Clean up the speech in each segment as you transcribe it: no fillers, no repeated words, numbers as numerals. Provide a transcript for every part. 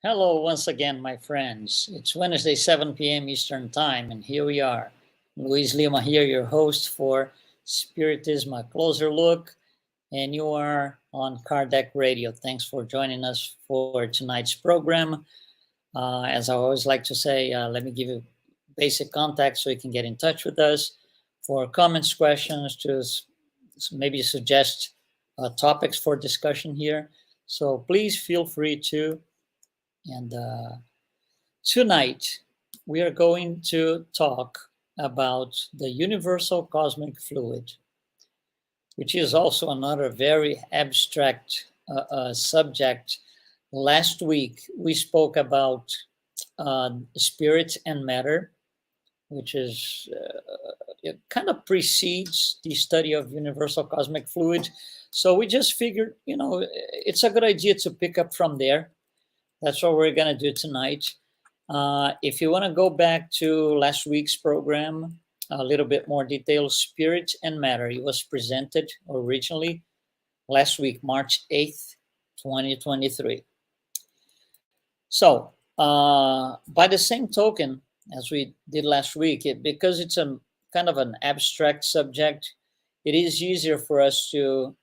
Hello once again, my friends. It's Wednesday, 7 p.m. Eastern Time, and here we are. Luiz Lima here, your host for Spiritism, a closer look, and you are on Kardec Radio. Thanks for joining us for tonight's program. As I always like to say, let me give you basic contact so you can get in touch with us for comments, questions, to maybe suggest topics for discussion here. So please feel free to. And tonight we are going to talk about the universal cosmic fluid, which is also another very abstract subject. Last week we spoke about spirit and matter, which is it kind of precedes the study of universal cosmic fluid. So we just figured, it's a good idea to pick up from there. That's what we're going to do tonight. If you want to go back to last week's program, a little bit more detail, Spirit and Matter. It was presented originally last week, March 8th, 2023. So, by the same token, as we did last week, because it's a kind of an abstract subject, it is easier for us to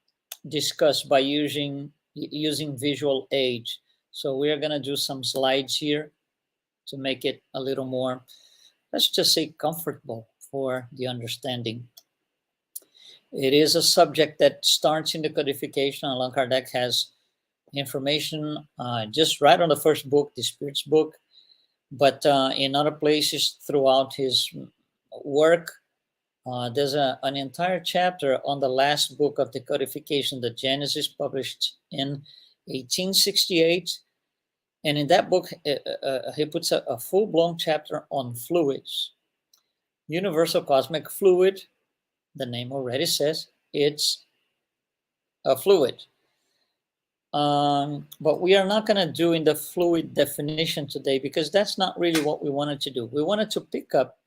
discuss by using visual aids. So we are going to do some slides here to make it a little more, let's just say, comfortable for the understanding. It is a subject that starts in the codification. Allan Kardec has information just right on the first book, the Spirit's book, but in other places throughout his work, there's an entire chapter on the last book of the codification, the Genesis, published in 1868. And in that book, he puts a full-blown chapter on fluids. Universal cosmic fluid, the name already says, it's a fluid. But we are not going to do in the fluid definition today, because that's not really what we wanted to do. We wanted to pick up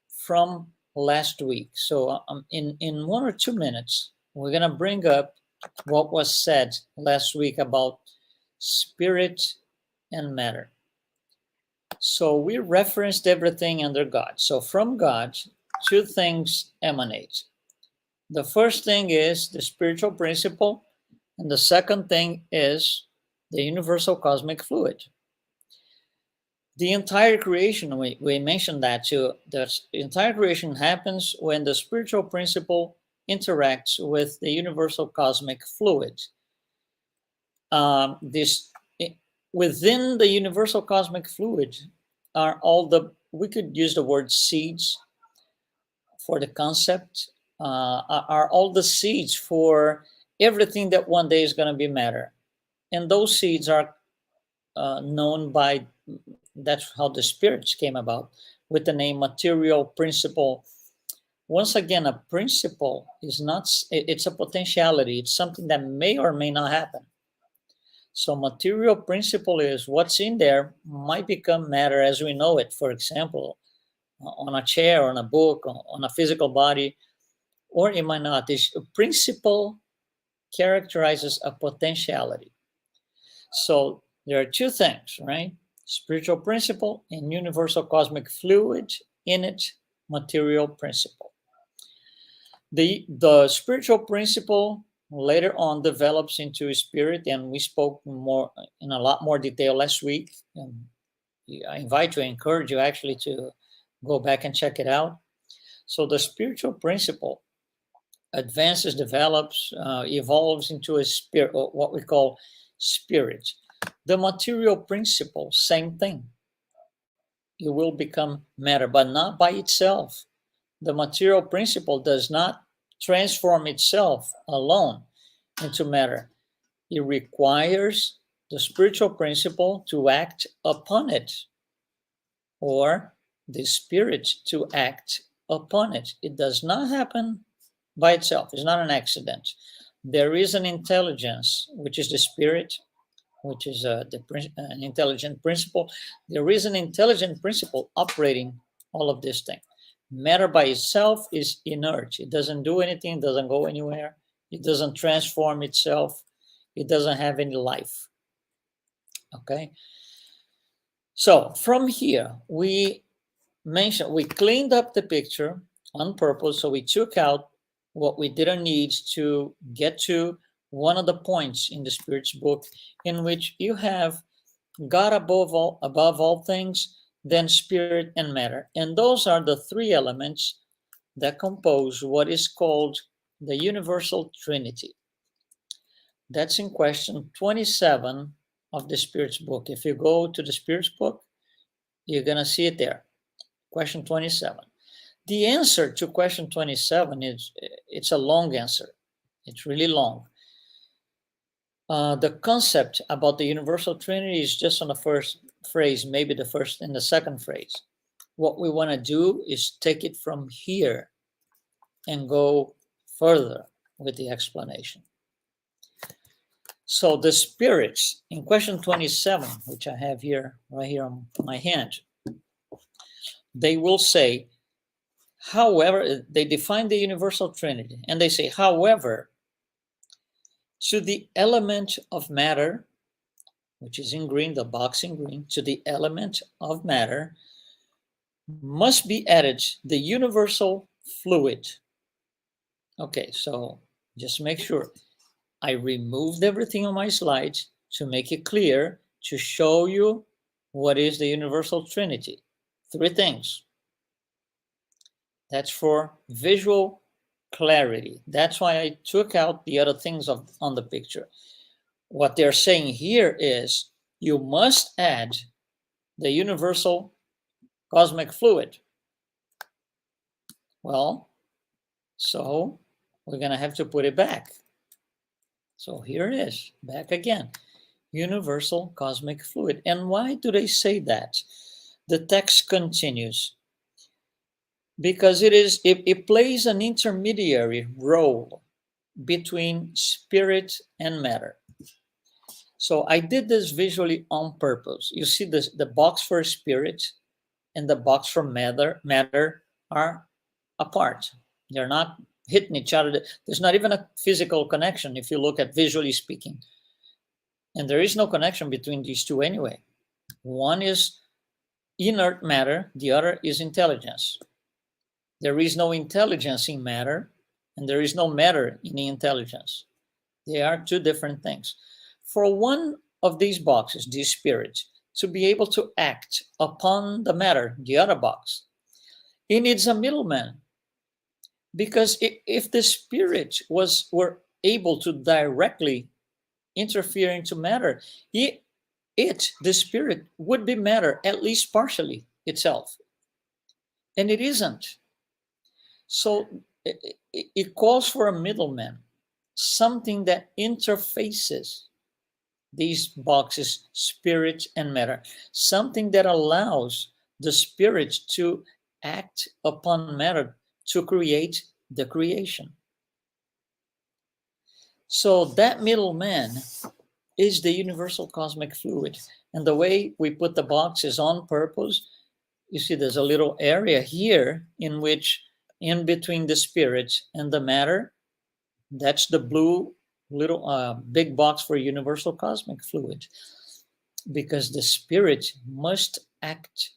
from last week. So in 1 or 2 minutes, we're going to bring up what was said last week about spirit and matter. So we referenced everything under God. So from God, two things emanate. The first thing is the spiritual principle, and the second thing is the universal cosmic fluid. The entire creation, we mentioned that too, the entire creation happens when the spiritual principle interacts with the universal cosmic fluid. Within the universal cosmic fluid are we could use the word seeds for the concept, are all the seeds for everything that one day is going to be matter. And those seeds are known by, that's how the spirits came about, with the name material principle. Once again, a principle is not, it's a potentiality. It's something that may or may not happen. So material principle is what's in there might become matter as we know it. For example, on a chair, on a book, on a physical body, or it might not. This principle characterizes a potentiality. So there are two things, right? Spiritual principle and universal cosmic fluid, in it, material principle. The spiritual principle later on develops into a spirit, and we spoke more in a lot more detail last week. And I encourage you actually to go back and check it out. So the spiritual principle advances, develops, evolves into a spirit, or what we call spirit. The material principle, same thing. It will become matter, but not by itself. The material principle does not transform itself alone into matter. It requires the spiritual principle to act upon it, or the spirit to act upon it. It does not happen by itself. It's not an accident. There is an intelligence, which is the spirit, which is an intelligent principle. There is an intelligent principle operating all of this thing. Matter by itself is inert. It doesn't do anything, doesn't go anywhere. It doesn't transform itself. It doesn't have any life. Okay? So from here, we cleaned up the picture on purpose. So we took out what we didn't need to get to one of the points in the Spirit's book, in which you have God above all things, then spirit and matter. And those are the three elements that compose what is called the universal Trinity. That's in question 27 of the Spirit's book. If you go to the Spirit's book, you're going to see it there. Question 27. The answer to question 27 is, it's a long answer. It's really long. The concept about the universal Trinity is just on the first phrase, maybe the first and the second phrase. What we want to do is take it from here and go further with the explanation. So the spirits in question 27, which I have here, right here on my hand, they will say, however, they define the universal Trinity, and they say, however, to the element of matter, which is in green, the box in green, to the element of matter must be added the universal fluid. Okay, so just make sure I removed everything on my slides to make it clear, to show you what is the universal Trinity. Three things. That's for visual clarity. That's why I took out the other things on the picture. What they're saying here is you must add the universal cosmic fluid. Well, so we're going to have to put it back. So here it is, back again. Universal cosmic fluid. And why do they say that? The text continues. Because it plays an intermediary role between spirit and matter. So I did this visually on purpose. You see this, the box for spirit and the box for matter are apart. They're not hitting each other. There's not even a physical connection if you look at visually speaking. And there is no connection between these two anyway. One is inert matter, the other is intelligence. There is no intelligence in matter, and there is no matter in the intelligence. They are two different things. For one of these boxes, these spirits, to be able to act upon the matter, the other box, it needs a middleman. Because if the spirit were able to directly interfere into matter, the spirit, would be matter, at least partially itself. And it isn't. So it calls for a middleman, something that interfaces these boxes, spirit and matter, something that allows the spirit to act upon matter to create the creation. So that middleman is the universal cosmic fluid. And the way we put the box is on purpose. You see there's a little area here in which, in between the spirit and the matter, that's the blue little big box for universal cosmic fluid, because the spirit must act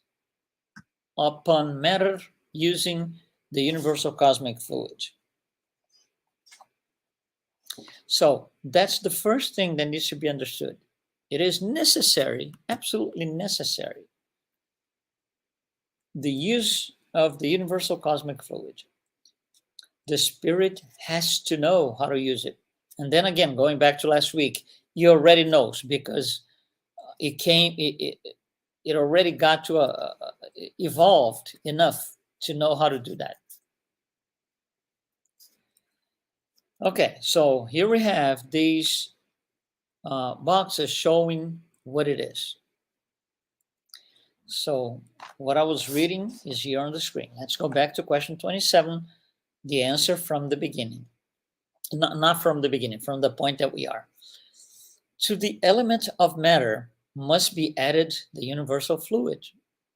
upon matter using the universal cosmic fluid. So that's the first thing that needs to be understood. It is necessary, absolutely necessary, the use of the universal cosmic fluid. The spirit has to know how to use it. And then again, going back to last week, he already knows, because it already got to evolved enough to know how to do that. Okay, so here we have these boxes showing what it is. So what I was reading is here on the screen. Let's go back to question 27, the answer from the beginning. Not from the beginning, from the point that we are. To the element of matter must be added the universal fluid.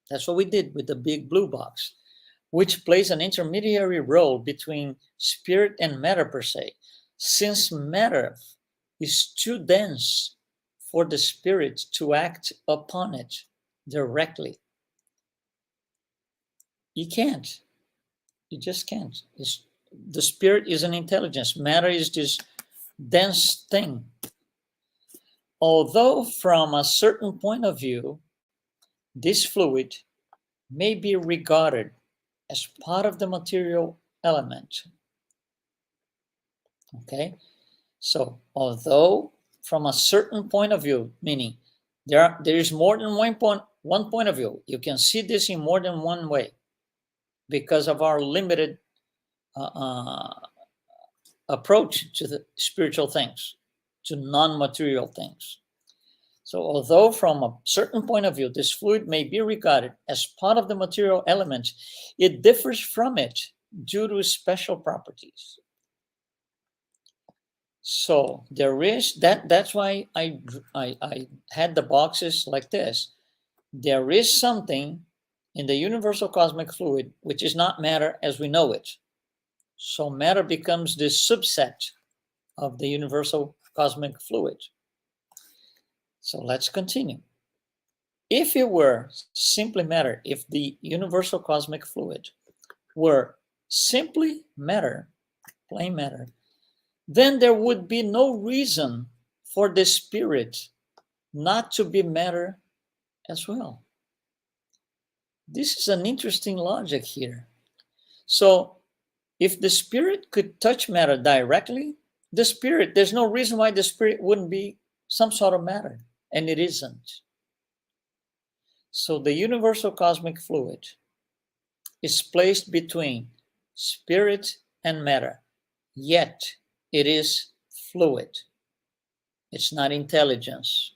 That's what we did with the big blue box, which plays an intermediary role between spirit and matter per se. Since matter is too dense for the spirit to act upon it, directly. You can't. You just can't. The spirit is an intelligence. Matter is this dense thing. Although from a certain point of view, this fluid may be regarded as part of the material element. Okay? So, although from a certain point of view, meaning there is more than one point of view, you can see this in more than one way because of our limited approach to the spiritual things, to non-material things. So although from a certain point of view, this fluid may be regarded as part of the material element, it differs from it due to special properties. So there is that's why I had the boxes like this. There is something in the universal cosmic fluid which is not matter as we know it. So matter becomes this subset of the universal cosmic fluid. So let's continue. If it were simply matter, if the universal cosmic fluid were simply matter, plain matter, then there would be no reason for the spirit not to be matter as well. This is an interesting logic here. So if the spirit could touch matter directly, there's no reason why the spirit wouldn't be some sort of matter, and it isn't. So the universal cosmic fluid is placed between spirit and matter, yet it is fluid. It's not intelligence.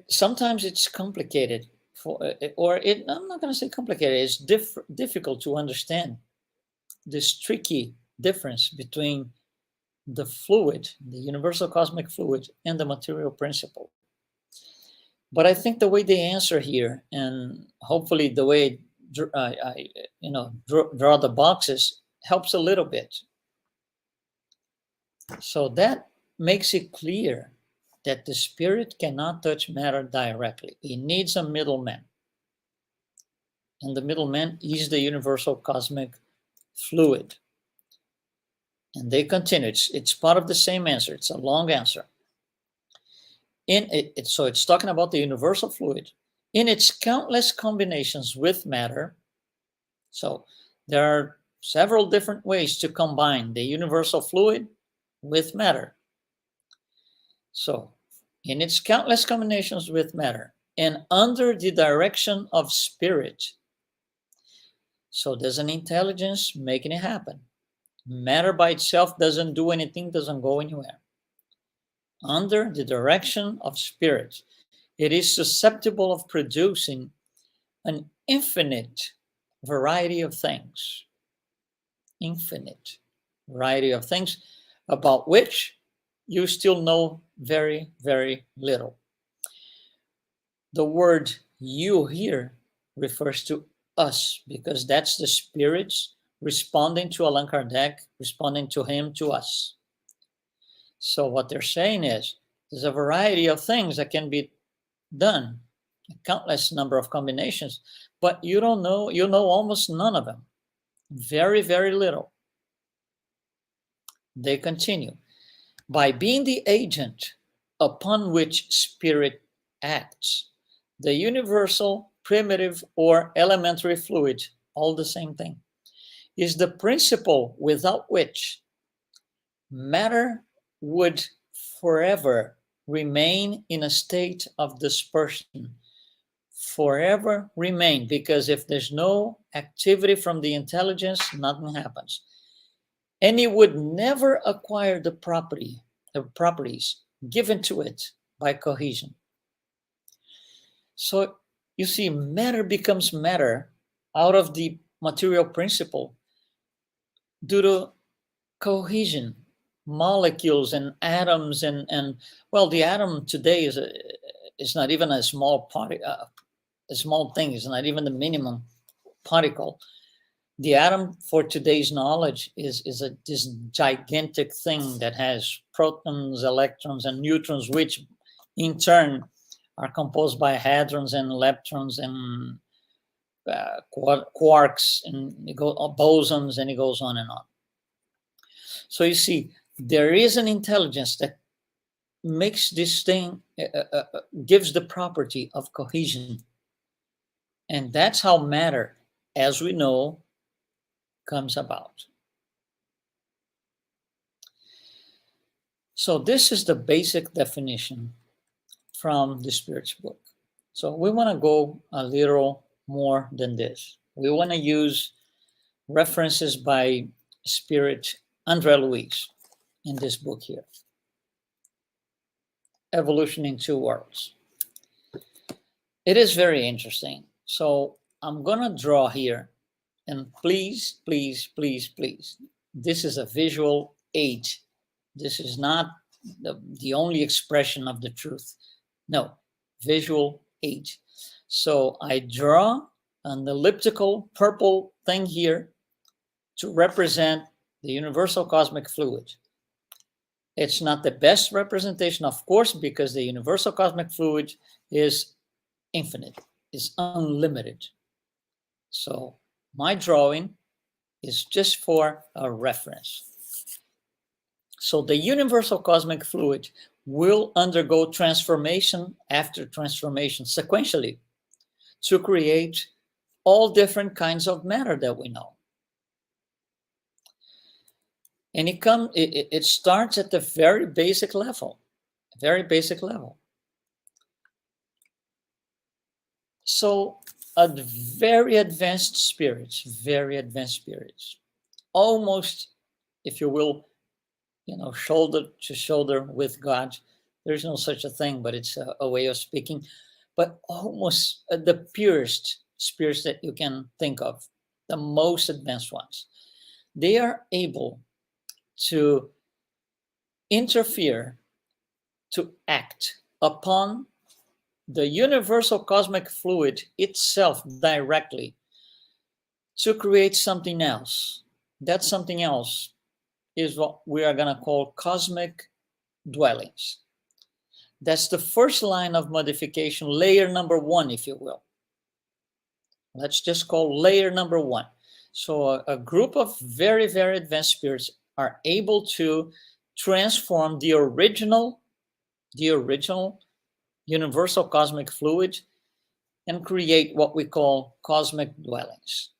Sometimes it's complicated, I'm not going to say complicated. It's difficult to understand this tricky difference between the fluid, the universal cosmic fluid, and the material principle. But I think the way they answer here, and hopefully the way I draw the boxes, helps a little bit. So that makes it clear that the spirit cannot touch matter directly. It needs a middleman. And the middleman is the universal cosmic fluid. And they continue. It's part of the same answer. It's a long answer. So it's talking about the universal fluid. In its countless combinations with matter, so there are several different ways to combine the universal fluid with matter. So, in its countless combinations with matter and under the direction of spirit. So there's an intelligence making it happen. Matter by itself doesn't do anything, doesn't go anywhere. Under the direction of spirit, it is susceptible of producing an infinite variety of things. Infinite variety of things about which you still know very, very little. The word you here refers to us because that's the spirits responding to Allan Kardec, responding to him, to us. So what they're saying is there's a variety of things that can be done, a countless number of combinations, but you know almost none of them. Very, very little. They continue. By being the agent upon which spirit acts, the universal, primitive, or elementary fluid, all the same thing, is the principle without which matter would forever remain in a state of dispersion. Forever remain, because if there's no activity from the intelligence, nothing happens. And it would never acquire the properties given to it by cohesion. So you see, matter becomes matter out of the material principle due to cohesion, molecules and atoms, and well, the atom today is not even a small a small thing. It's not even the minimum particle. The atom for today's knowledge is this gigantic thing that has protons, electrons, and neutrons, which in turn are composed by hadrons and leptons and quarks and bosons, and it goes on and on. So you see, there is an intelligence that makes this thing, gives the property of cohesion. And that's how matter, as we know, comes about. So this is the basic definition from the Spirit's book. So we want to go a little more than this. We want to use references by Spirit André Luiz in this book here, Evolution in Two Worlds. It is very interesting. So I'm going to draw here, and please, please, please, please, this is a visual aid. This is not the only expression of the truth. No, visual aid. So I draw an elliptical purple thing here to represent the universal cosmic fluid. It's not the best representation, of course, because the universal cosmic fluid is infinite, is unlimited. So my drawing is just for a reference. So the universal cosmic fluid will undergo transformation after transformation sequentially to create all different kinds of matter that we know. And it starts at the very basic level, So very advanced spirits, almost, if you will, shoulder to shoulder with God. There's no such a thing, but it's a way of speaking. But almost the purest spirits that you can think of, the most advanced ones, they are able to interfere, to act upon the universal cosmic fluid itself directly to create something else. That something else is what we are going to call cosmic dwellings. That's the first line of modification, layer number 1, if you will. Let's just call layer number 1. So a group of very, very advanced spirits are able to transform the original universal cosmic fluid and create what we call cosmic dwellings.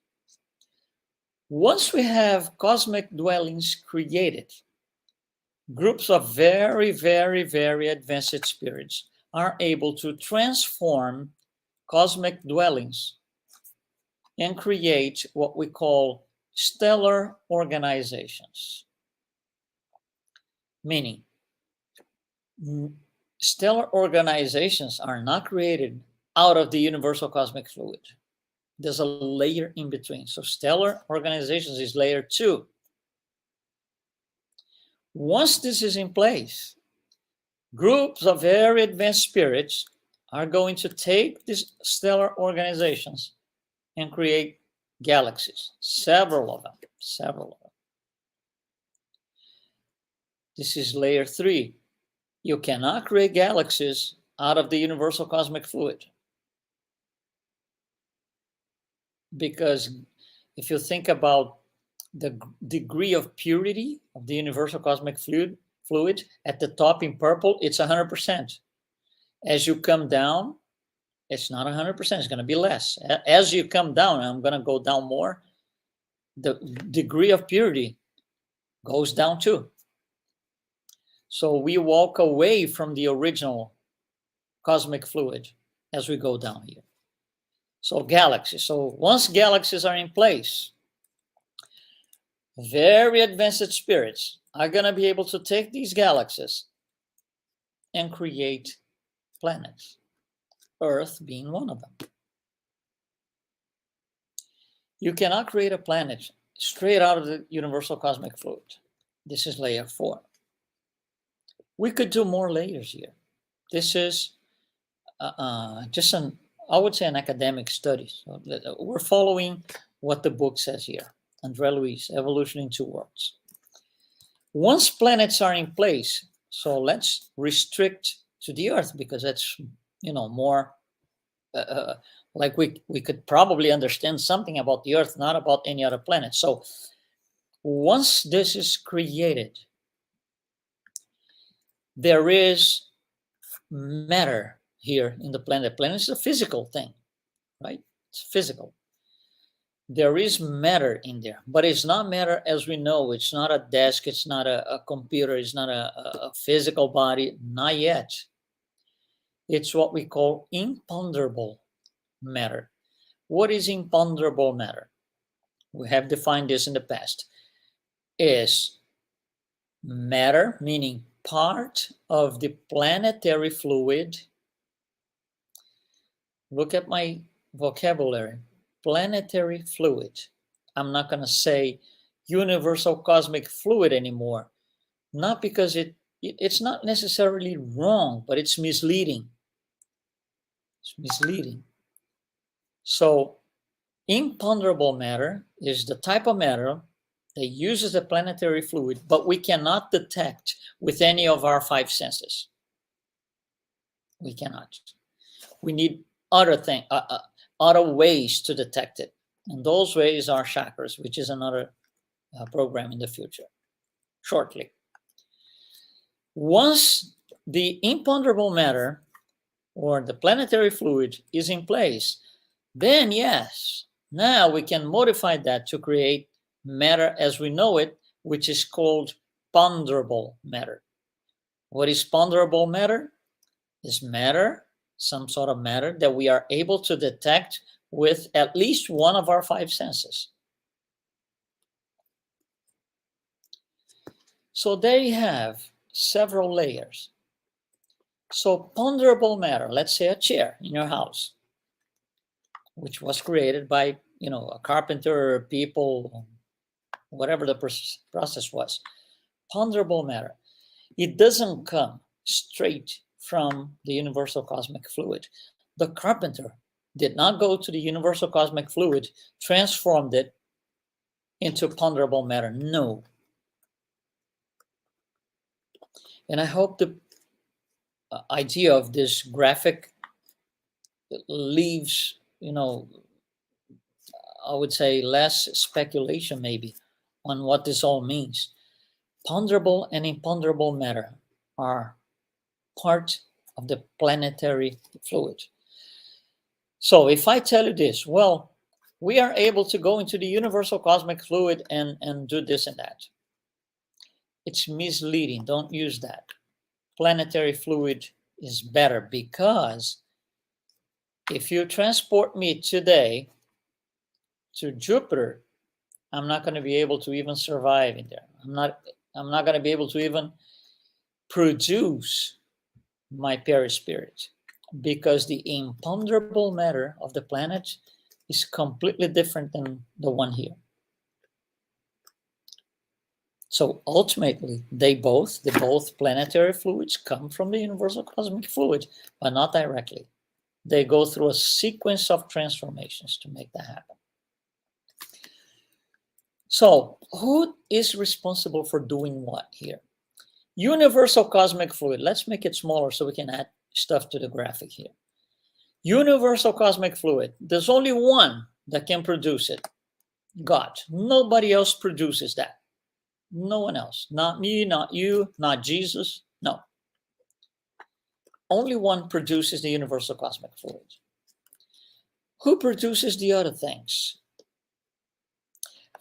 Once we have cosmic dwellings created, groups of very, very, very advanced spirits are able to transform cosmic dwellings and create what we call stellar organizations. Meaning, stellar organizations are not created out of the universal cosmic fluid. There's a layer in between. So stellar organizations is layer 2. Once this is in place, groups of very advanced spirits are going to take these stellar organizations and create galaxies, several of them. This is layer 3. You cannot create galaxies out of the universal cosmic fluid. Because if you think about the degree of purity of the universal cosmic fluid at the top in purple, it's 100%. As you come down, it's not 100%, it's going to be less. As you come down, I'm going to go down more, the degree of purity goes down too. So we walk away from the original cosmic fluid as we go down here. So galaxies. So once galaxies are in place, very advanced spirits are going to be able to take these galaxies and create planets, Earth being one of them. You cannot create a planet straight out of the universal cosmic fluid. This is layer 4. We could do more layers here. This is just an academic study. So we're following what the book says here. André Luiz, Evolution in Two Worlds. Once planets are in place, so let's restrict to the Earth, because that's, more like we could probably understand something about the Earth, not about any other planet. So once this is created, there is matter here in the planet. The planet is a physical thing, right? It's physical. There is matter in there, but it's not matter as we know. It's not a desk, it's not a computer, it's not a physical body, not yet. It's what we call imponderable matter. What is imponderable matter? We have defined this in the past. Is matter, meaning part of the planetary fluid. Look at my vocabulary. Planetary fluid. I'm not going to say universal cosmic fluid anymore. Not because it's not necessarily wrong, but it's misleading. It's misleading. So imponderable matter is the type of matter that uses the planetary fluid, but we cannot detect with any of our five senses. We cannot. We need other ways to detect it. And those ways are chakras, which is another program in the future, shortly. Once the imponderable matter or the planetary fluid is in place, then yes, now we can modify that to create matter as we know it, which is called ponderable matter. What is ponderable matter? Is matter, some sort of matter that we are able to detect with at least one of our five senses. So there you have several layers. So ponderable matter, let's say a chair in your house, which was created by, a carpenter, people, whatever the process was. Ponderable matter. It doesn't come straight from the universal cosmic fluid. The carpenter did not go to the universal cosmic fluid, transformed it into ponderable matter. No. And I hope the idea of this graphic leaves, I would say less speculation maybe on what this all means. Ponderable and imponderable matter are part of the planetary fluid. So if I tell you this, well, we are able to go into the universal cosmic fluid and do this and that. It's misleading. Don't use that. Planetary fluid is better, because if you transport me today to Jupiter, I'm not going to be able to even survive in there. I'm not going to be able to even produce my perispirit, because the imponderable matter of the planet is completely different than the one here. So ultimately, the both planetary fluids come from the universal cosmic fluid, but not directly. They go through a sequence of transformations to make that happen. So who is responsible for doing what here? Universal cosmic fluid. Let's make it smaller so we can add stuff to the graphic here. Universal cosmic fluid. There's only one that can produce it. God. Nobody else produces that. No one else. Not me, not you, not Jesus. No. Only one produces the universal cosmic fluid. Who produces the other things?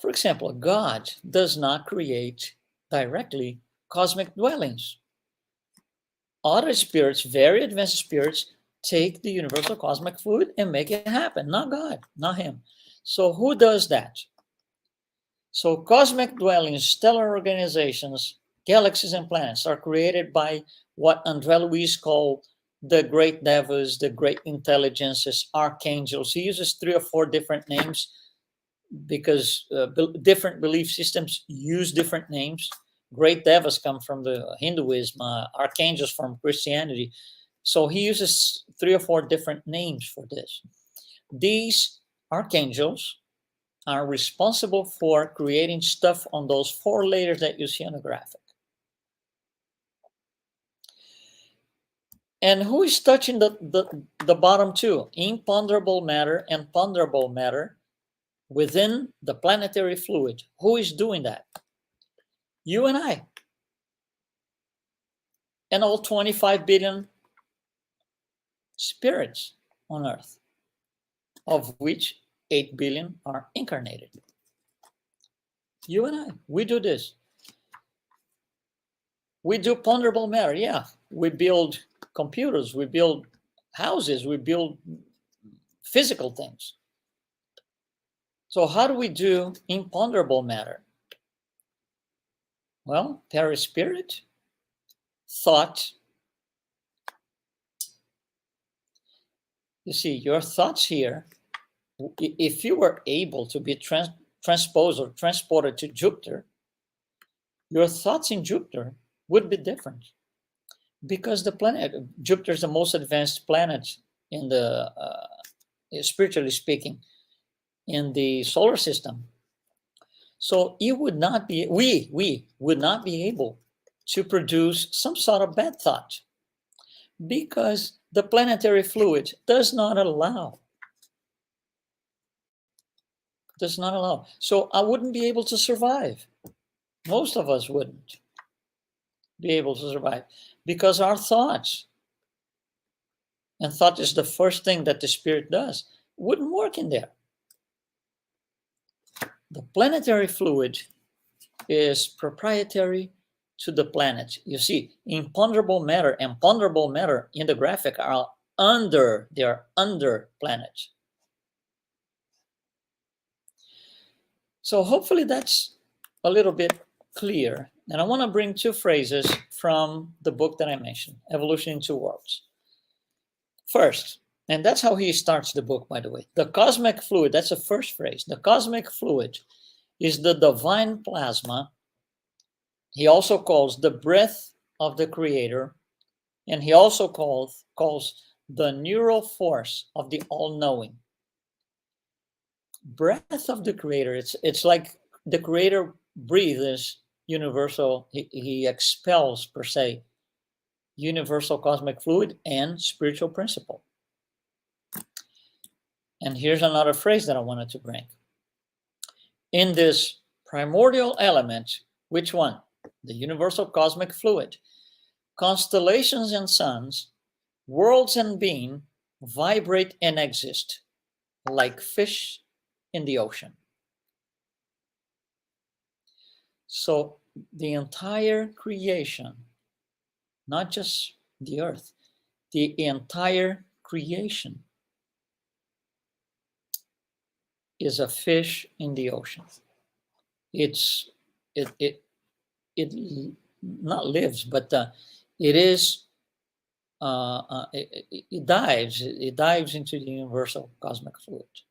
For example, God does not create directly cosmic dwellings. Other spirits, very advanced spirits, take the universal cosmic fluid and make it happen. Not God, not him. So who does that? So cosmic dwellings, stellar organizations, galaxies and planets are created by what André Luiz called the great devas, the great intelligences, archangels. He uses 3 or 4 different names because different belief systems use different names. Great devas come from the Hinduism, archangels from Christianity. So he uses 3 or 4 different names for this. These archangels, are responsible for creating stuff on those 4 layers that you see on the graphic. And who is touching the bottom 2? Imponderable matter and ponderable matter within the planetary fluid. Who is doing that? You and I. And all 25 billion spirits on Earth, of which 8 billion are incarnated. You and I, we do this. We do ponderable matter, yeah. We build computers, we build houses, we build physical things. So how do we do imponderable matter? Well, perispirit, thought. You see, your thoughts here, if you were able to be transposed or transported to Jupiter, your thoughts in Jupiter would be different, because the planet, Jupiter is the most advanced planet in the, spiritually speaking, in the solar system. So you would not be, we would not be able to produce some sort of bad thought, because the planetary fluid does not allow. So I wouldn't be able to survive. Most of us wouldn't be able to survive, because our thoughts, and thought is the first thing that the spirit does, wouldn't work in there. The planetary fluid is proprietary to the planet. You see, imponderable matter and ponderable matter in the graphic are under planets. So hopefully that's a little bit clear. And I want to bring 2 phrases from the book that I mentioned, Evolution in 2 Worlds. First, and that's how he starts the book, by the way. The cosmic fluid, that's the first phrase. The cosmic fluid is the divine plasma. He also calls the breath of the Creator, and he also calls the neural force of the all-knowing. Breath of the Creator, it's like the Creator breathes universal, he expels, per se, universal cosmic fluid and spiritual principle. And here's another phrase that I wanted to bring. In this primordial element, which one? The universal cosmic fluid. Constellations and suns, worlds and being vibrate and exist like fish in the ocean. So the entire creation, not just the earth, the entire creation is a fish in the ocean. It not lives, but it is. It dives into the universal cosmic fluid.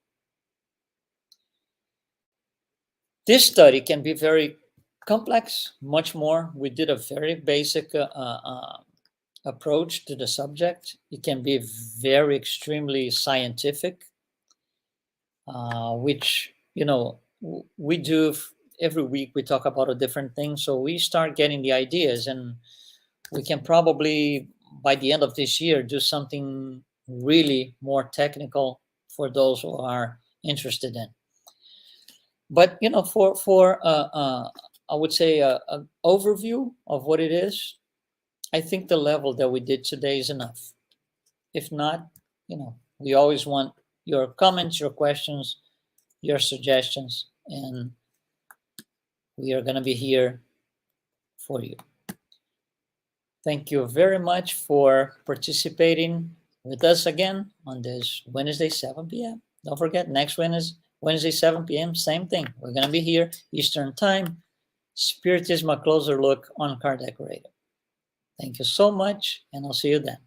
This study can be very complex, much more. We did a very basic approach to the subject. It can be very extremely scientific, which, we do every week. We talk about a different thing. So we start getting the ideas, and we can probably, by the end of this year, do something really more technical for those who are interested in. But, for I would say an overview of what it is, I think the level that we did today is enough. If not, we always want your comments, your questions, your suggestions, and we are going to be here for you. Thank you very much for participating with us again on this Wednesday, 7 p.m. Don't forget, next Wednesday, 7 p.m., same thing. We're going to be here, Eastern Time. Spiritism, a closer look on car decorator. Thank you so much, and I'll see you then.